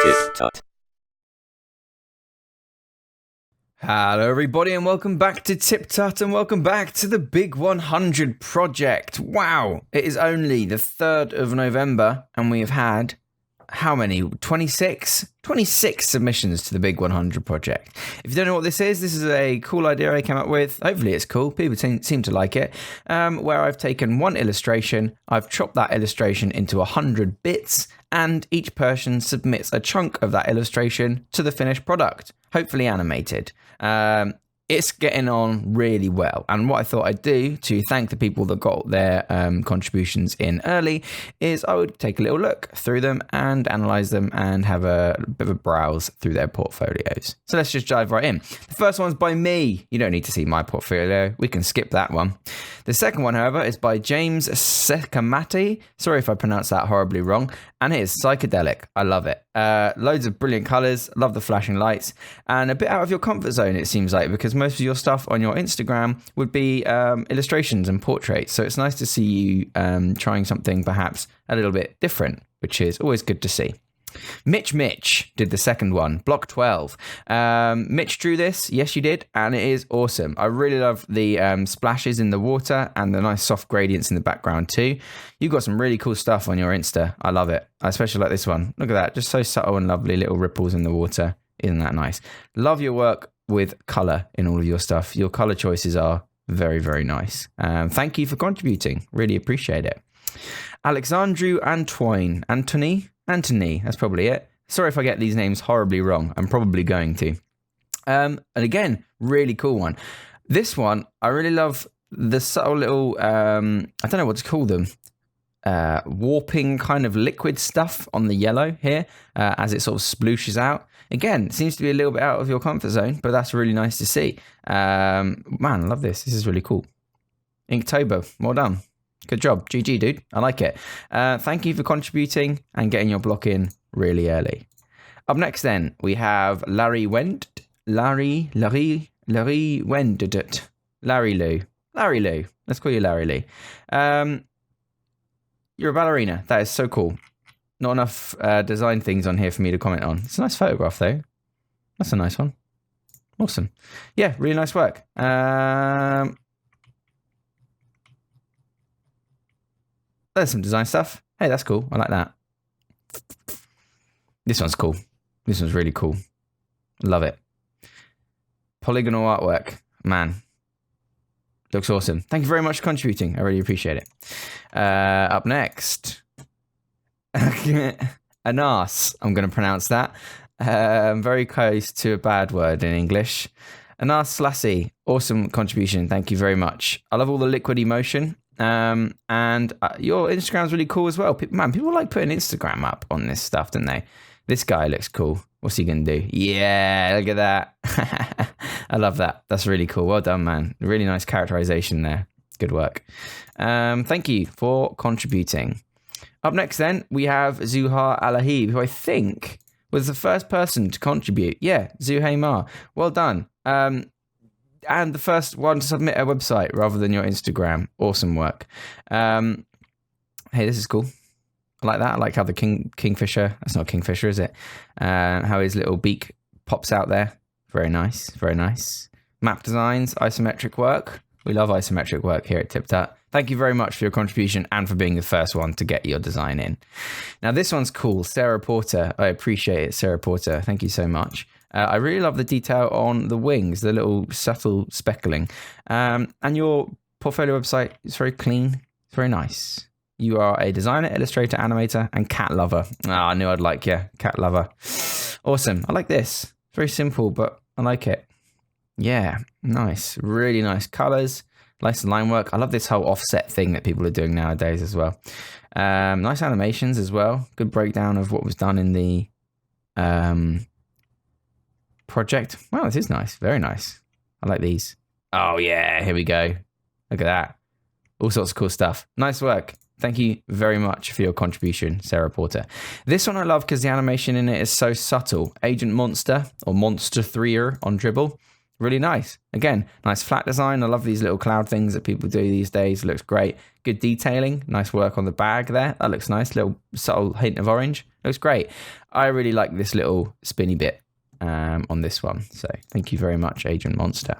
TipTut. Hello everybody and welcome back to TipTut and welcome back to the Big 100 project. Wow, it is only the 3rd of November and we have had, how many? 26 submissions to the Big 100 project. If you don't know what this is a cool idea I came up with. Hopefully it's cool, people seem to like it, where I've taken one illustration, I've chopped that illustration into 100 bits, and each person submits a chunk of that illustration to the finished product, hopefully animated. It's getting on really well, and what I thought I'd do to thank the people that got their contributions in early is I would take a little look through them and analyze them and have a bit of a browse through their portfolios. So let's just dive right in. The first one's by me. You don't need to see my portfolio, we can skip that one. The second one, however, is by James Sekamati. Sorry if I pronounced that horribly wrong. And it is Psychedelic. I love it. Loads of brilliant colours, love the flashing lights, and a bit out of your comfort zone, it seems like, because most of your stuff on your Instagram would be illustrations and portraits. So it's nice to see you trying something perhaps a little bit different, which is always good to see. Mitch did the second one, block 12. Mitch drew this, yes you did, and it is awesome. I really love the splashes in the water and the nice soft gradients in the background too. You've got some really cool stuff on your Insta. I love it. I especially like this one. Look at that, just so subtle and lovely, little ripples in the water. Isn't that nice? Love your work with colour in all of your stuff. Your colour choices are very, very nice. Thank you for contributing. Really appreciate it. Alexandru Anthony, that's probably it. Sorry if I get these names horribly wrong. I'm probably going to. And again, really cool one. This one, I really love the subtle little, I don't know what to call them, warping kind of liquid stuff on the yellow here as it sort of splooshes out. Again, it seems to be a little bit out of your comfort zone, but that's really nice to see. Man, I love this. This is really cool. Inktober, well done. Good job. GG, dude. I like it. Thank you for contributing and getting your block in really early. Up next then, we have Larry Lou. Let's call you Larry Lou. You're a ballerina. That is so cool. Not enough design things on here for me to comment on. It's a nice photograph though. That's a nice one. Awesome. Yeah, really nice work. There's some design stuff. Hey, that's cool. I like that. This one's cool. This one's really cool. Love it. Polygonal artwork. Man. Looks awesome. Thank you very much for contributing. I really appreciate it. Up next. Anas. I'm going to pronounce that. Very close to a bad word in English. Anas Slassie. Awesome contribution. Thank you very much. I love all the liquid emotion. And your Instagram's really cool as well. Man, people like putting Instagram up on this stuff, don't they? This guy looks cool. What's he gonna do? Yeah, look at that. I love that. That's really cool. Well done, man. Really nice characterization there. Good work. Thank you for contributing. Up next then, we have ZuhaAllah, who I think was the first person to contribute. Yeah, ZuhaAllah. Well done. And the first one to submit a website rather than your Instagram. Awesome work. Hey, this is cool. I like that. I like how the kingfisher, that's not a kingfisher, is it? How his little beak pops out there. Very nice. Very nice. Map designs, isometric work. We love isometric work here at TipTut. Thank you very much for your contribution and for being the first one to get your design in. Now, this one's cool. Sarah Porter. I appreciate it, Sarah Porter. Thank you so much. I really love the detail on the wings, the little subtle speckling. And your portfolio website is very clean. It's very nice. You are a designer, illustrator, animator, and cat lover. I knew I'd like you, cat lover. Awesome. I like this. Very simple, but I like it. Yeah, nice. Really nice colors. Nice line work. I love this whole offset thing that people are doing nowadays as well. Nice animations as well. Good breakdown of what was done in the project. Wow, this is nice. Very nice. I like these. Oh yeah, here we go. Look at that. All sorts of cool stuff. Nice work. Thank you very much for your contribution, Sarah Porter. This one I love because the animation in it is so subtle. Agent Monster or Monster 3er on Dribble. Really nice. Again, nice flat design. I love these little cloud things that people do these days. It looks great. Good detailing. Nice work on the bag there. That looks nice. Little subtle hint of orange. Looks great. I really like this little spinny bit on this one. So thank you very much, Agent Monster.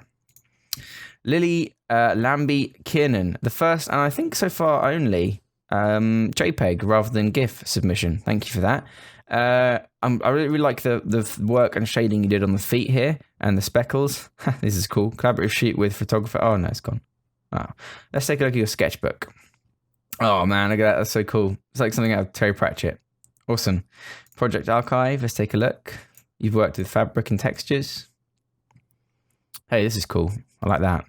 Lily Lambie Kiernan, the first and I think so far only JPEG rather than GIF submission. Thank you for that. I really like the work and shading you did on the feet here and the speckles. This is cool. Collaborative shoot with photographer. Oh no, it's gone. Oh. Let's take a look at your sketchbook. Oh man, look at that. That's so cool. It's like something out of Terry Pratchett. Awesome. Project archive. Let's take a look. You've worked with fabric and textures. Hey, this is cool. I like that.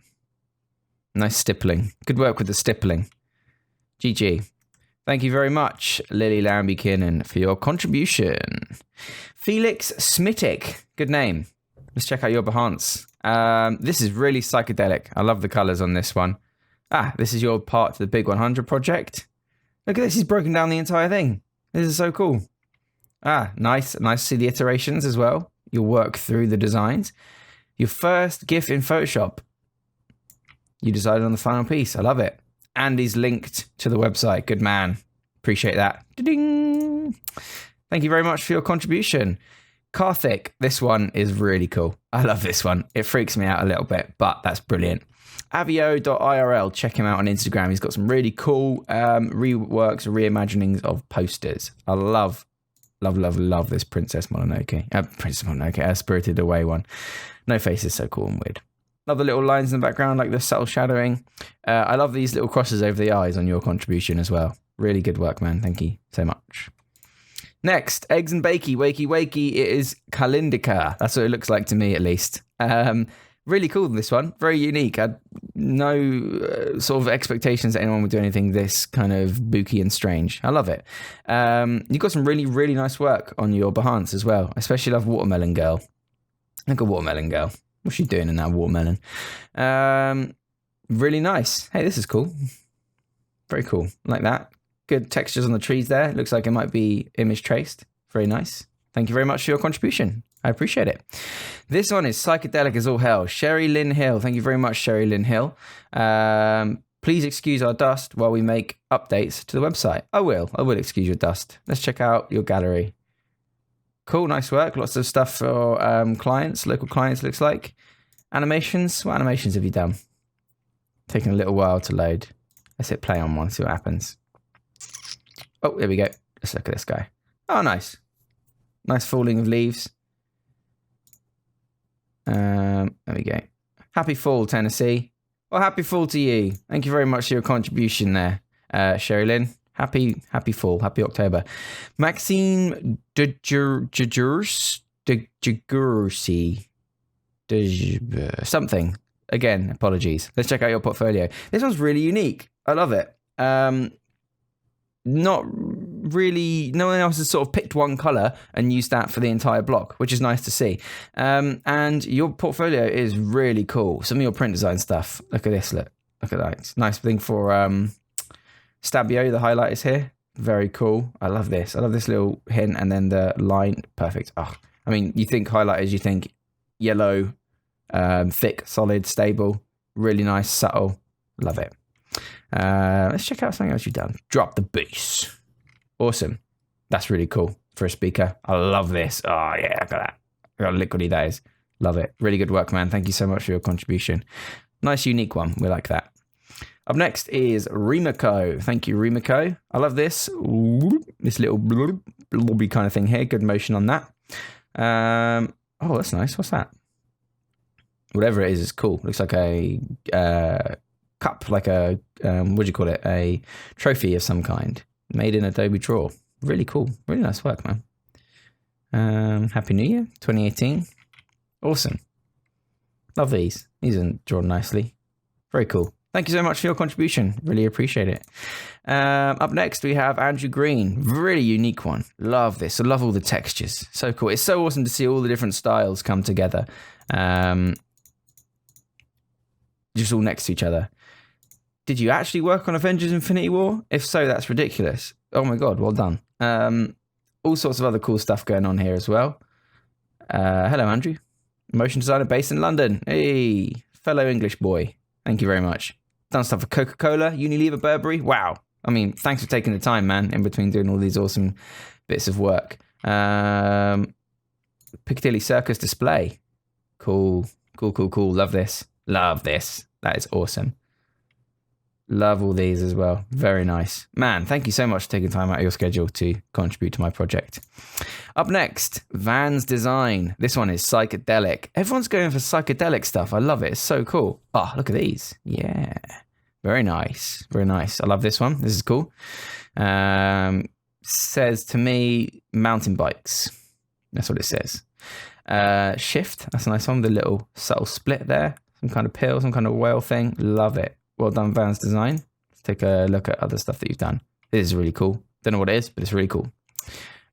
Nice stippling. Good work with the stippling. GG. Thank you very much, Lily Lambie Kiernan, for your contribution. Felix Semitic. Good name. Let's check out your Behance. This is really psychedelic. I love the colors on this one. This is your part to the Big 100 project. Look at this. He's broken down the entire thing. This is so cool. Nice. Nice to see the iterations as well. You'll work through the designs. Your first GIF in Photoshop. You decided on the final piece. I love it. And he's linked to the website. Good man. Appreciate that. Ding. Thank you very much for your contribution. Karthik, this one is really cool. I love this one. It freaks me out a little bit, but that's brilliant. Avio.irl, check him out on Instagram. He's got some really cool reworks, reimaginings of posters. I love this Princess Mononoke, Spirited Away one. No Face is so cool and weird. Love the little lines in the background, like the subtle shadowing. I love these little crosses over the eyes on your contribution as well. Really good work, man. Thank you so much. Next, Eggs and Bakey, Wakey. It is Kalindica. That's what it looks like to me, at least. Really cool, this one. Very unique. I had no sort of expectations that anyone would do anything this kind of booky and strange. I love it. You've got some really, really nice work on your Behance as well. I especially love Watermelon Girl. Look at Watermelon Girl. What's she doing in that watermelon? Really nice. Hey, this is cool. Very cool. Like that. Good textures on the trees there. Looks like it might be image traced. Very nice. Thank you very much for your contribution. I appreciate it. This one is psychedelic as all hell. Sherry Lynn Hill. Thank you very much, Sherry Lynn Hill. Please excuse our dust while we make updates to the website. I will excuse your dust. Let's check out your gallery. Cool, nice work. Lots of stuff for clients, local clients, looks like. Animations. What animations have you done? Taking a little while to load. Let's hit play on one, see what happens. Oh, here we go. Let's look at this guy. Oh, nice. Nice falling of leaves. There we go. Happy fall, Tennessee. Well, happy fall to you. Thank you very much for your contribution there, Sherry Lynn. Happy fall, happy October. Maxime something. Again, apologies. Let's check out your portfolio. This one's really unique. I love it. Not really, no one else has sort of picked one color and used that for the entire block, which is nice to see. And your portfolio is really cool. Some of your print design stuff. Look at this, look at that. It's a nice thing for Stabio, the highlight is here. Very cool. I love this. I love this little hint and then the line. Perfect. Oh, I mean, you think highlighters, you think yellow, thick, solid, stable, really nice, subtle. Love it. Let's check out something else you've done. Drop the bass. Awesome. That's really cool for a speaker. I love this. Oh yeah, look at that. Look how liquidy that is. Love it. Really good work, man. Thank you so much for your contribution. Nice, unique one. We like that. Up next is Renako. Thank you, Renako. I love this. This little blobby kind of thing here. Good motion on that. Oh, that's nice. What's that? Whatever it is, it's cool. Looks like a cup, like a, what do you call it? A trophy of some kind. Made in Adobe Draw. Really cool. Really nice work, man. Happy New Year, 2018. Awesome. Love these. These are drawn nicely. Very cool. Thank you so much for your contribution. Really appreciate it. Up next, we have Andrew Green. Really unique one. Love this. I love all the textures. So cool. It's so awesome to see all the different styles come together. Just all next to each other. Did you actually work on Avengers Infinity War? If so, that's ridiculous. Oh my God, well done. All sorts of other cool stuff going on here as well. Hello, Andrew. Motion designer based in London. Hey, fellow English boy. Thank you very much. Done stuff for Coca-Cola, Unilever, Burberry. Wow. I mean, thanks for taking the time, man, in between doing all these awesome bits of work. Piccadilly Circus display. Cool. Love this. That is awesome. Love all these as well. Very nice. Man, thank you so much for taking time out of your schedule to contribute to my project. Up next, Van's design. This one is psychedelic. Everyone's going for psychedelic stuff. I love it. It's so cool. Oh, look at these. Yeah. Very nice. Very nice. I love this one. This is cool. Says to me, mountain bikes. That's what it says. Shift. That's a nice one. The little subtle split there. Some kind of pill, some kind of whale thing. Love it. Well done, Van's design. Let's take a look at other stuff that you've done. This is really cool. Don't know what it is, but it's really cool.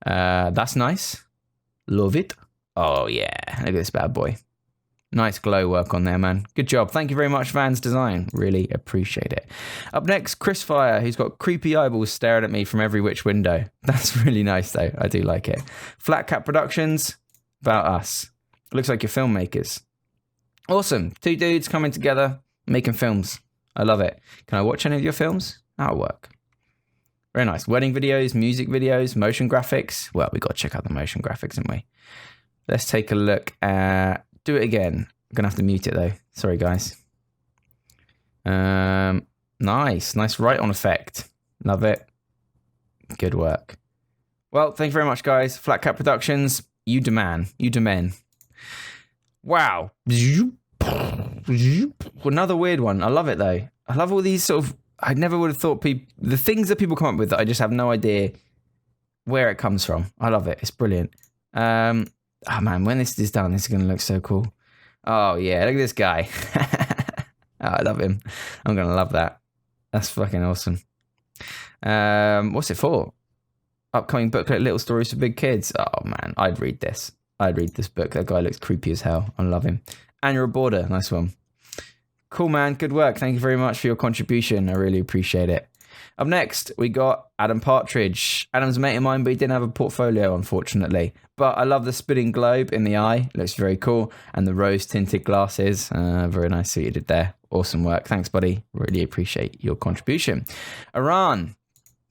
That's nice. Love it. Oh, yeah. Look at this bad boy. Nice glow work on there, man. Good job. Thank you very much, Van's design. Really appreciate it. Up next, Chris Fire, who's got creepy eyeballs staring at me from every which window. That's really nice, though. I do like it. Flat Cat Productions, about us. Looks like you're filmmakers. Awesome. Two dudes coming together, making films. I love it. Can I watch any of your films? That'll work. Very nice. Wedding videos, music videos, motion graphics. Well, we got to check out the motion graphics, haven't we? Let's take a look at... Do it again. I'm going to have to mute it, though. Sorry, guys. Nice. Nice right-on effect. Love it. Good work. Well, thank you very much, guys. Flat Cat Productions. You demand. You demand. Wow. Another weird one. I love it, though. I love all these sort of... I never would have thought the things that people come up with that I just have no idea where it comes from. I love it. It's brilliant. Oh, man, when this is done, this is going to look so cool. Oh, yeah, look at this guy. Oh, I love him. I'm going to love that. That's fucking awesome. What's it for? Upcoming booklet, Little Stories for Big Kids. Oh, man, I'd read this. I'd read this book. That guy looks creepy as hell. I love him. And you're a boarder. Nice one. Cool, man. Good work. Thank you very much for your contribution. I really appreciate it. Up next, we got Adam Partridge. Adam's a mate of mine, but he didn't have a portfolio, unfortunately. But I love the spinning globe in the eye. Looks very cool. And the rose-tinted glasses. Very nice what you did there. Awesome work. Thanks, buddy. Really appreciate your contribution. Iran.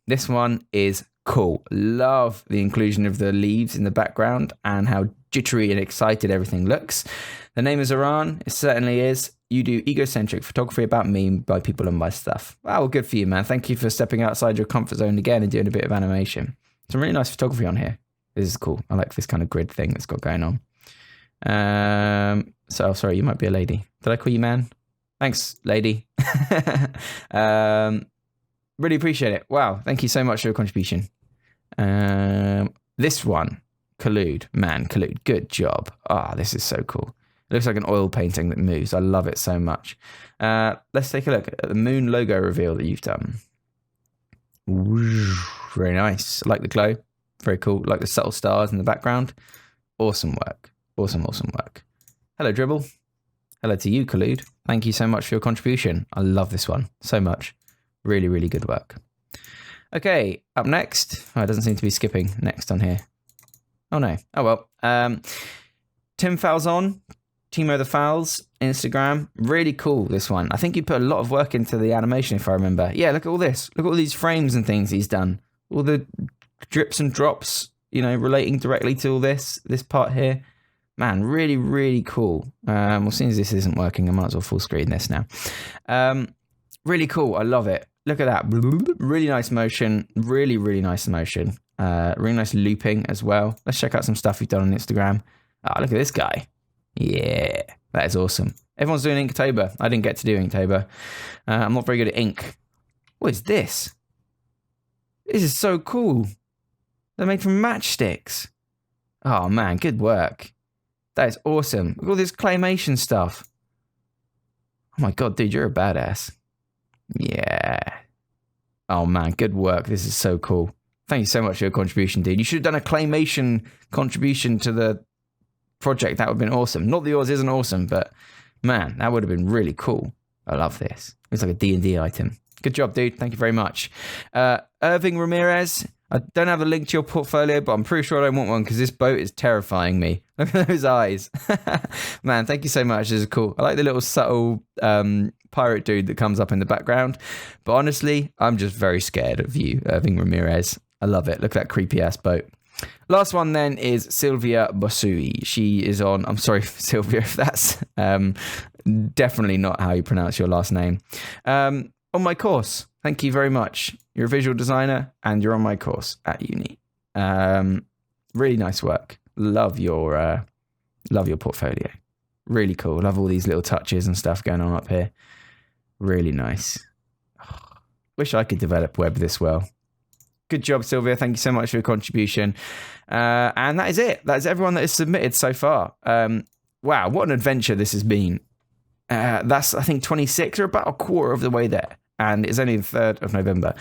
This one is cool. Love the inclusion of the leaves in the background and how jittery and excited everything looks. The name is Iran. It certainly is. You do egocentric photography about me by people and my stuff. Wow, well, good for you, man. Thank you for stepping outside your comfort zone again and doing a bit of animation. Some really nice photography on here. This is cool. I like this kind of grid thing that's got going on. Sorry, you might be a lady. Did I call you man? Thanks, lady. Really appreciate it. Wow, thank you so much for your contribution. This one, Khalid. Man, Khalid, good job. Ah, this is so cool. It looks like an oil painting that moves. I love it so much. Let's take a look at the moon logo reveal that you've done. Very nice. I like the glow. Very cool. I like the subtle stars in the background. Awesome work. Awesome work. Hello, Dribble. Hello to you, Khalid. Thank you so much for your contribution. I love this one so much. Really, really good work. Okay, up next. Oh, it doesn't seem to be skipping next on here. Oh, no. Oh, well. Tim Falzon. Timo the Fowls, Instagram. Really cool, this one. I think you put a lot of work into the animation, if I remember. Yeah, look at all this. Look at all these frames and things he's done. All the drips and drops, you know, relating directly to all this part here. Man, really, really cool. Well, since this isn't working, I might as well full screen this now. Really cool. I love it. Look at that. Really nice motion. Really, really nice motion. Really nice looping as well. Let's check out some stuff you've done on Instagram. Oh, look at this guy. Yeah, that is awesome. Everyone's doing Inktober. I didn't get to do Inktober. I'm not very good at ink. What is this? This is so cool. They're made from matchsticks. Oh, man, good work. That is awesome. Look at all this claymation stuff. Oh, my God, dude, you're a badass. Yeah. Oh, man, good work. This is so cool. Thank you so much for your contribution, dude. You should have done a claymation contribution to the project. That would have been awesome. Not that yours isn't awesome, but man, that would have been really cool. I love this. It's like a D&D item. Good job, dude. Thank you very much. Irving Ramirez. I don't have a link to your portfolio, but I'm pretty sure I don't want one because this boat is terrifying me. Look at those eyes. Man, thank you so much. This is cool. I like the little subtle pirate dude that comes up in the background. But honestly, I'm just very scared of you, Irving Ramirez. I love it. Look at that creepy ass boat. Last one then is Silvia Basu. She is on, I'm sorry, Silvia, if that's definitely not how you pronounce your last name. On my course. Thank you very much. You're a visual designer and you're on my course at uni. Really nice work. Love your portfolio. Really cool. Love all these little touches and stuff going on up here. Really nice. Wish I could develop web this well. Good job, Silvia. Thank you so much for your contribution. And that is it. That is everyone that has submitted so far. Wow, what an adventure this has been. That's, I think, 26 or about a quarter of the way there. And it's only the 3rd of November.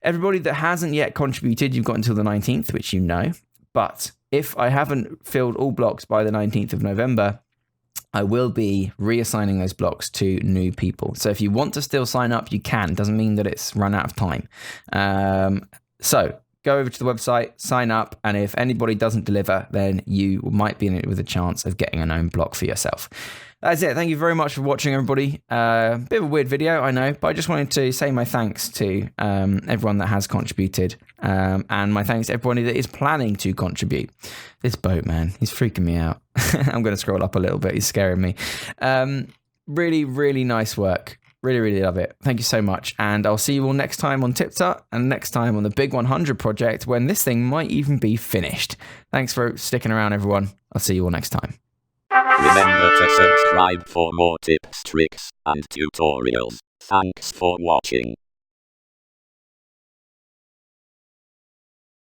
Everybody that hasn't yet contributed, you've got until the 19th, which you know. But if I haven't filled all blocks by the 19th of November, I will be reassigning those blocks to new people. So if you want to still sign up, you can. Doesn't mean that it's run out of time. So go over to the website, sign up, and if anybody doesn't deliver, then you might be in it with a chance of getting an own block for yourself. That's it. Thank you very much for watching, everybody. Bit of a weird video, I know, but I just wanted to say my thanks to everyone that has contributed, and my thanks to everybody that is planning to contribute. This boat, man, he's freaking me out. I'm going to scroll up a little bit. He's scaring me. Really, really nice work. Really, really love it. Thank you so much. And I'll see you all next time on TipTut and next time on the Big 100 project when this thing might even be finished. Thanks for sticking around, everyone. I'll see you all next time. Remember to subscribe for more tips, tricks, and tutorials. Thanks for watching.